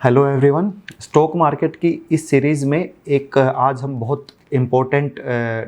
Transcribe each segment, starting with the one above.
Hello everyone. Stock market की इस series में एक आज हम बहुत इम्पोर्टेंट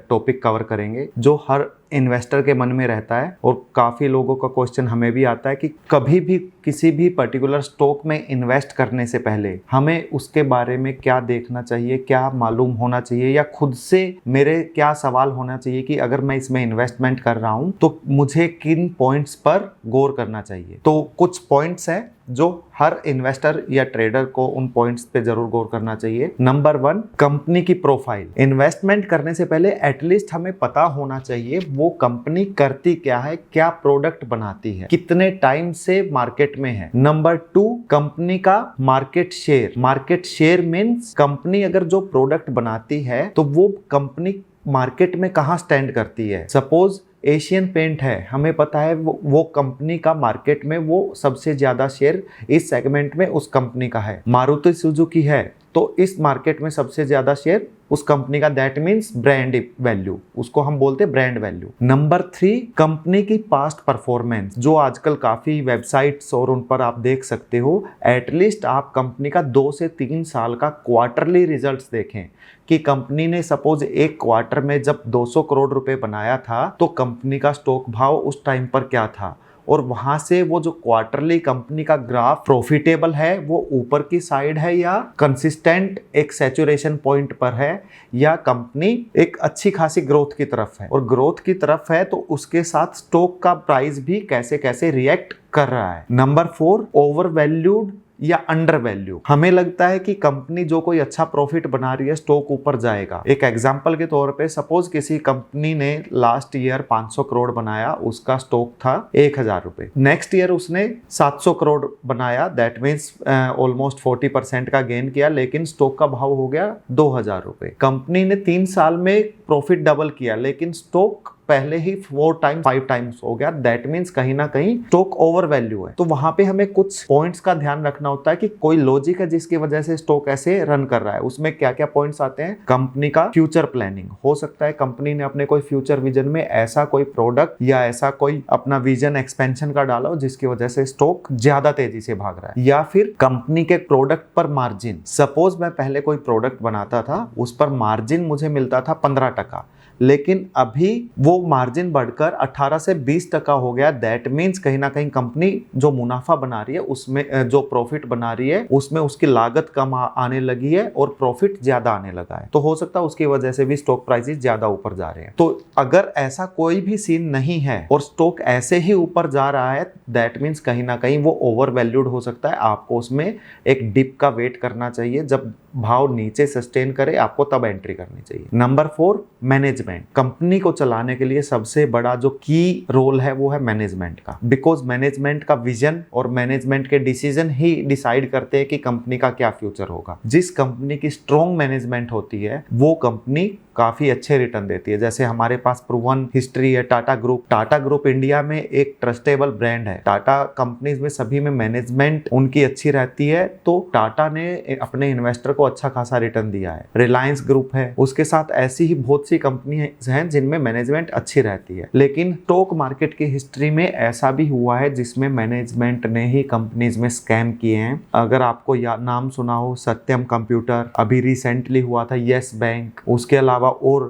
टॉपिक कवर करेंगे जो हर इन्वेस्टर के मन में रहता है और काफ़ी लोगों का क्वेश्चन हमें भी आता है कि कभी भी किसी भी पर्टिकुलर स्टॉक में इन्वेस्ट करने से पहले हमें उसके बारे में क्या देखना चाहिए, क्या मालूम होना चाहिए, या खुद से मेरे क्या सवाल होना चाहिए कि अगर मैं इसमें इन्वेस्टमेंट कर रहा हूँ तो मुझे किन पॉइंट्स पर गौर करना चाहिए। तो कुछ पॉइंट्स हैं जो हर इन्वेस्टर या ट्रेडर को उन पॉइंट्स पे जरूर गौर करना चाहिए। नंबर 1, कंपनी की प्रोफाइल। इन्वेस्टमेंट करने से पहले एटलीस्ट हमें पता होना चाहिए वो कंपनी करती क्या है, क्या प्रोडक्ट बनाती है, कितने टाइम से मार्केट में है। नंबर 2, कंपनी का market share. Market share means company अगर जो प्रोडक्ट बनाती है तो वो कंपनी मार्केट में कहाँ स्टैंड करती है। सपोज एशियन पेंट है, हमें पता है वो कंपनी का मार्केट में वो सबसे ज्यादा शेयर इस सेगमेंट में उस कंपनी का है। मारुति सुजुकी है तो इस मार्केट में सबसे ज्यादा शेयर उस कंपनी का, दैट मीन्स ब्रांड वैल्यू, उसको हम बोलते हैं ब्रांड वैल्यू। नंबर 3, कंपनी की पास्ट परफॉर्मेंस, जो आजकल काफी वेबसाइट्स और उन पर आप देख सकते हो। एटलीस्ट आप कंपनी का 2 से 3 साल का क्वार्टरली रिजल्ट्स देखें कि कंपनी ने सपोज एक क्वार्टर में जब 200 करोड़ रुपए बनाया था तो कंपनी का स्टॉक भाव उस टाइम पर क्या था, और वहां से वो जो क्वार्टरली कंपनी का ग्राफ प्रॉफिटेबल है वो ऊपर की साइड है या कंसिस्टेंट एक सैचुरेशन पॉइंट पर है, या कंपनी एक अच्छी खासी ग्रोथ की तरफ है, और ग्रोथ की तरफ है तो उसके साथ स्टॉक का प्राइस भी कैसे कैसे रिएक्ट कर रहा है। नंबर 4, ओवर वैल्यूड या अंडर वैल्यू। हमें लगता है कि कंपनी जो कोई अच्छा प्रॉफिट बना रही है स्टॉक ऊपर जाएगा। एक एग्जांपल के तौर पे सपोज किसी कंपनी ने लास्ट ईयर 500 करोड़ बनाया, उसका स्टॉक था 1000 रुपए। नेक्स्ट ईयर उसने 700 करोड़ बनाया, दैट मीन्स ऑलमोस्ट 40% का गेन किया, लेकिन स्टॉक का भाव हो गया 2000 रुपए। कंपनी ने 3 साल में प्रॉफिट डबल किया लेकिन स्टॉक पहले ही 4 टाइम्स 5 टाइम्स हो गया, दैट मीन्स कहीं ना कहीं स्टॉक ओवर वैल्यू है। तो वहां पे हमें कुछ पॉइंट्स का ध्यान रखना होता है कि कोई लॉजिक है जिसकी वजह से स्टॉक ऐसे रन कर रहा है। उसमें क्या क्या पॉइंट्स आते हैं। कंपनी का फ्यूचर प्लानिंग, हो सकता है कंपनी ने अपने कोई फ्यूचर विजन में ऐसा कोई प्रोडक्ट या ऐसा कोई अपना विजन एक्सपेंशन का डाला हो जिसकी वजह से स्टॉक ज्यादा तेजी से भाग रहा है। या फिर कंपनी के प्रोडक्ट पर मार्जिन, सपोज मैं पहले कोई प्रोडक्ट बनाता था उस पर मार्जिन मुझे मिलता था 15%, लेकिन अभी वो मार्जिन बढ़कर 18 से 20% हो गया, दैट मीन्स कहीं ना कहीं कंपनी जो मुनाफा बना रही है उसमें, जो प्रॉफिट बना रही है उसमें उसकी लागत कम आने लगी है और प्रॉफिट ज्यादा आने लगा है। तो हो सकता है उसकी वजह से भी स्टॉक प्राइसेस ज्यादा ऊपर जा रहे हैं। तो अगर ऐसा कोई भी सीन नहीं है और स्टॉक ऐसे ही ऊपर जा रहा है, दैट मीन्स कहीं ना कहीं वो ओवर वैल्यूड हो सकता है। आपको उसमें एक डिप का वेट करना चाहिए, जब भाव नीचे सस्टेन करे आपको तब एंट्री करनी चाहिए। Number 4, management. कंपनी को चलाने के लिए सबसे बड़ा जो की रोल है वो है मैनेजमेंट का, बिकॉज मैनेजमेंट का विजन और मैनेजमेंट के डिसीजन ही डिसाइड करते हैं कि कंपनी का क्या फ्यूचर होगा। जिस कंपनी की स्ट्रॉन्ग मैनेजमेंट होती है वो कंपनी काफी अच्छे रिटर्न देती है। जैसे हमारे पास प्रूवन हिस्ट्री है Tata group. Tata group India में एक ट्रस्टेबल ब्रांड है। टाटा कंपनीज में सभी में मैनेजमेंट उनकी अच्छी रहती है, तो टाटा ने अपने इन्वेस्टर को अच्छा खासा रिटर्न दिया है। रिलायंस ग्रुप है, उसके साथ ऐसी ही बहुत सी कंपनी हैं जिनमें मैनेजमेंट अच्छी रहती है। लेकिन स्टॉक मार्केट की हिस्ट्री में ऐसा भी हुआ है जिसमें मैनेजमेंट ने ही कंपनीज में स्कैम किए हैं। अगर आपको नाम सुना हो, सत्यम कंप्यूटर, अभी रिसेंटली हुआ था येस बैंक, उसके अलावा और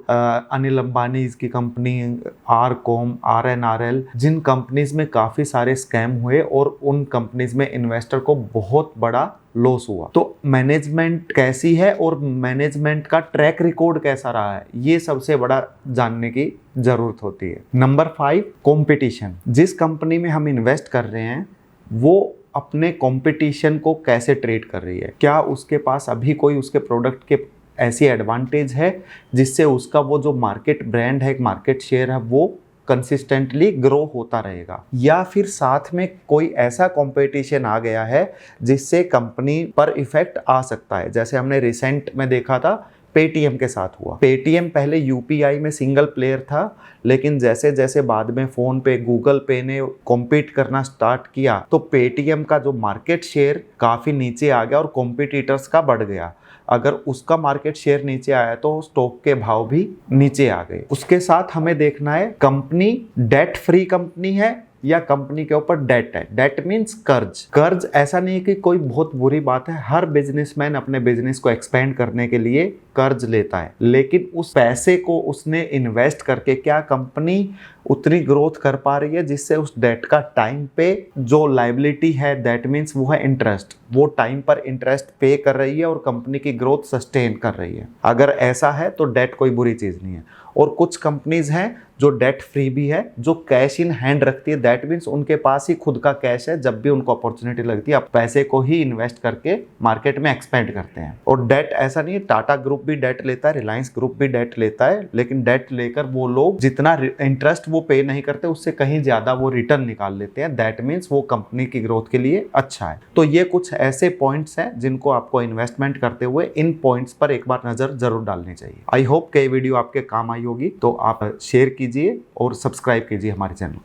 अनिल अंबानी की कंपनी आरकॉम, RNRL, जिन कंपनीज में काफी सारे स्कैम हुए और उन कंपनीज में इन्वेस्टर को बहुत बड़ा लॉस हुआ। तो मैनेजमेंट कैसी है और मैनेजमेंट का ट्रैक रिकॉर्ड कैसा रहा है, ये सबसे बड़ा जानने की जरूरत होती है। Number 5, competition. जिस कंपनी में हम इन्वेस्ट कर रहे हैं वो अपने कंपटीशन को कैसे ट्रीट कर रही है, क्या उसके पास अभी कोई उसके प्रोडक्ट के ऐसी एडवांटेज है जिससे उसका वो जो मार्केट ब्रांड है, मार्केट शेयर है, वो कंसिस्टेंटली ग्रो होता रहेगा, या फिर साथ में कोई ऐसा कंपटीशन आ गया है जिससे कंपनी पर इफेक्ट आ सकता है। जैसे हमने रिसेंट में देखा था पेटीएम के साथ हुआ। पेटीएम पहले यूपीआई में सिंगल प्लेयर था, लेकिन जैसे जैसे बाद में फोन पे, गूगल पे ने कॉम्पीट करना स्टार्ट किया तो पेटीएम का जो मार्केट शेयर काफी नीचे आ गया और कॉम्पिटिटर्स का बढ़ गया। अगर उसका मार्केट शेयर नीचे आया तो स्टॉक के भाव भी नीचे आ गए। उसके साथ हमें देखना है कंपनी डेट फ्री कंपनी है या कंपनी के ऊपर डेट है। डेट मीन्स कर्ज। कर्ज ऐसा नहीं है कि कोई बहुत बुरी बात है, हर बिजनेसमैन अपने बिजनेस को एक्सपेंड करने के लिए कर्ज लेता है, लेकिन उस पैसे को उसने इन्वेस्ट करके क्या कंपनी उतनी ग्रोथ कर पा रही है जिससे उस डेट का टाइम पे जो लायबिलिटी है, दैट मीन्स वो है इंटरेस्ट, वो टाइम पर इंटरेस्ट पे कर रही है और कंपनी की ग्रोथ सस्टेन कर रही है। अगर ऐसा है तो डेट कोई बुरी चीज़ नहीं है। और कुछ कंपनीज हैं जो डेट फ्री भी है, जो कैश इन हैंड रखती है, दैट मीन्स उनके पास ही खुद का कैश है, जब भी उनको अपॉर्चुनिटी लगती है अब पैसे को ही इन्वेस्ट करके मार्केट में एक्सपेंड करते हैं। और डेट ऐसा नहीं है, टाटा ग्रुप भी डेट लेता है, रिलायंस ग्रुप भी डेट लेता है, लेकिन डेट लेकर वो लोग जितना इंटरेस्ट वो पे नहीं करते उससे कहीं ज्यादा वो रिटर्न निकाल लेते हैं, दैट मीन्स वो कंपनी की ग्रोथ के लिए अच्छा है। तो ये कुछ ऐसे पॉइंट्स हैं जिनको आपको इन्वेस्टमेंट करते हुए इन पॉइंट्स पर एक बार नजर जरूर डालनी चाहिए। आई होप कि ये वीडियो आपके काम आई होगी, तो आप शेयर कीजिए और सब्सक्राइब कीजिए हमारे चैनल को।